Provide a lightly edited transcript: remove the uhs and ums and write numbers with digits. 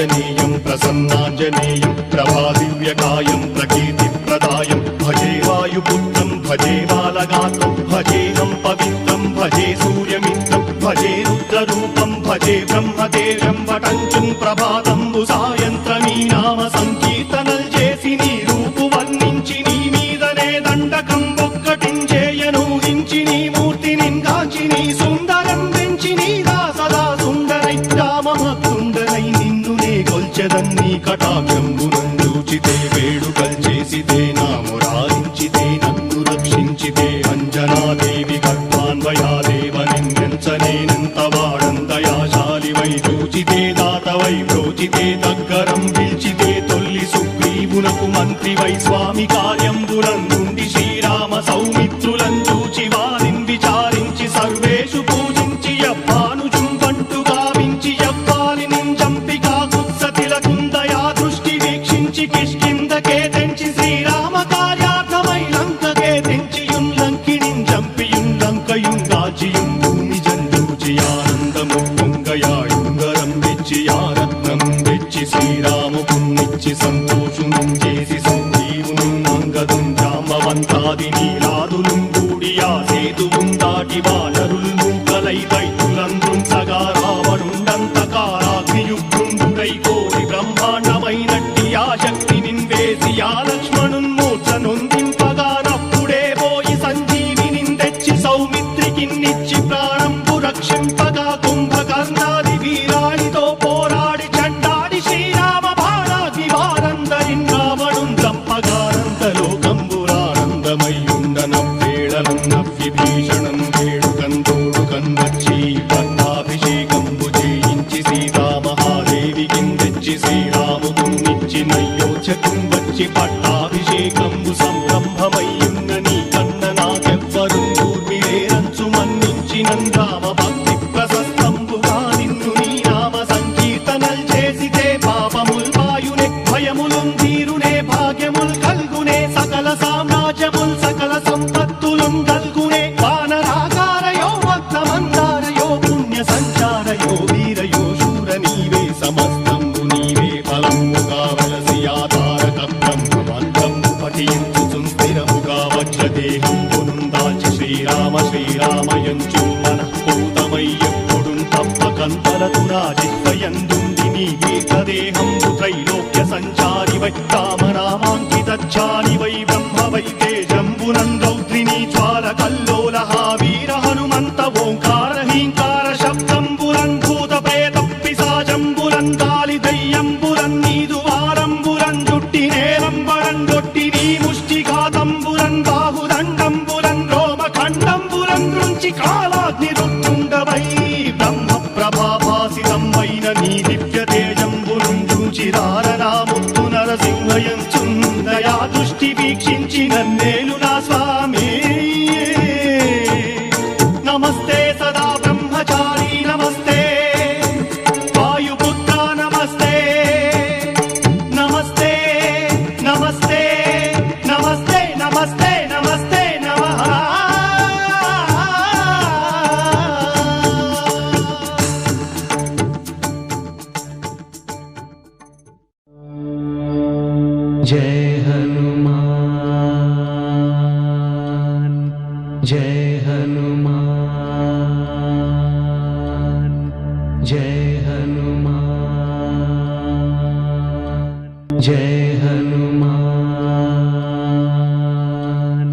आञ्जनेयं प्रसन्नाञ्जनेयं प्रभादिव्यकायं प्रकीर्तिप्रदायं भजे वायुपुत्रं भजे बालगात्रं भजेऽहं पवित्रं भजे सूर्यमित्रं भजे रुद्ररूपं भजे ब्रह्मदेव्यं वटञ्चं ప్రభాతంబు సాయంత్రమీ నామ సంకీర్తనల్ చేసి నీ రూపు వర్ణించి నీ మీదనే దండకం ఒక్కటించేయను హించి నీ మూర్తి నిందాచి నీ సుందరం పెంచి నీ దాసదా సుందరై రామభక్తుండనై నిన్ను నే కొల్చెదన్ని కటాక్షంబునందూచితే వేడుకల్ చేసితే నా మురారించితే నన్ను రక్షించితే అంజనాదేవి గర్భాన్వయాదేవ నిన్నెంచనేనంత వాడందయాశాలివై చూచితే దాతవై ప్రోచితే దగ్గరం పిలిచితే తొల్లి సుగ్రీవునకు మంత్రివై స్వామి కార్యంబులందుండి శ్రీరామ సౌమిత్రులం చూచి వారిని విచారించి సర్వేషు పూజించి యవ్వాను చుంబంటు గావించి యవ్వాలి నింజంపికా కుత్సతిలకుందయా దృష్టి వీక్షించి కిష్కిందకే తెంచి శ్రీరామ కార్యార్థమై లంకకే తెంచియుం లంకిణిం చంపియుం లంకయుం రాజియుం భూమి జంజూచి ఆనందము పొంగయాయుంగరం వెచ్చి ఆరత్నం వెచ్చి శ్రీరాముకున్నిచ్చి సంతోషునం చేసి సంజీవును అంగదుం జాంబవంతాది నీరాదులుం కూడి ఆ సేతువుం దాటి వానరులు మూకలై దైత్యులందృంచగా రావణుండంతకారాగ్నియుగ్రుండుడై కోరి బ్రహ్మాండమైనట్టి ఆ శక్తి నిన్వేసి ఆ లక్ష్మణున్ మూర్ఛ నొందింపగానప్పుడే పోయి సంజీవిని తెచ్చి సౌమిత్రికిన్నిచ్చి ప్రాణంబు రక్షింపగా కుంభకర్ణాది వీరాడితో పోరాడి చండాడి శ్రీరామ బాణాగ్ని వారందరిన్ రావణున్ చంపగానందలోకంబురానందమయ్యుండనవ్వేళనన్నవ్విభీషణం వేడుకందోడు కన్వచ్చి పట్టాభిషేకంబు చేయించి సీతామహాదేవికిన్ తెచ్చి శ్రీరాముకున్నిచ్చి నయ్యోచకుం వచ్చి పట్టాభిషేకంబు సంరంభమయ్యున్న నీ కన్న నాకెవ్వరు ఊర్మిళేరంచు మన్నించినం రామ భక్తి ప్రశస్తంబుగా నిన్ను నీ నామ సంకీర్తనల్ చేసితే పాపముల్ వాయునే భయములుం తీరునే భాగ్యముల్ కల్గునే సకల సామ్రాజ్యముల్ సకల సంపత్తులుం కల్గునే వానరాకారయో వక్రమందారయో పుణ్య సంచారయో వీరయో శూర నీవే సమస్తంబు నీవే ఫలముగా వలసి ఆధారక బ్రహ్మమంత్రము పఠించుచుం స్థిరముగా వజ్రదేహంబును దాచి శ్రీరామ శ్రీరామయంచు మనఃపూతమై ఎప్పుడుం తప్పకంతలతు నా జిహ్వయందుండి నీ దీర్ఘదేహంబు త్రైలోక్య సంచారివై రామనామాంకితచ్చాలివై బ్రహ్మవై తేజంబునం రౌద్రిణీ జ్వాల కల్లోలహ వీర హనుమంత ఓంకార హీంకార శబ్దంబురం భూత ప్రేత పిశాచంబురం గాలి దయ్యంబురం నీదు వారంబురం జుట్టి నేలంబరం గొట్టి నీ ముష్టిఘాతంబురం బాహుదండంబురం రోమఖండంబురం దృంచి కాలాగ్ని రుత్తుండవై బ్రహ్మ ప్రభాభాసితం వైన నీ దివ్య తేజంబురం చూచి రారనాముత్తు నరసింహయంచుందయా దృష్టి వీక్షించి నన్నేలు నా స్వామి నమస్తే సదా బ్రహ్మచారి నమస్తే వాయుపుత్ర నమస్తే నమస్తే నమస్తే నమస్తే నమస్తే నమస్తే నమః जय हनुमान जय हनुमान जय हनुमान जय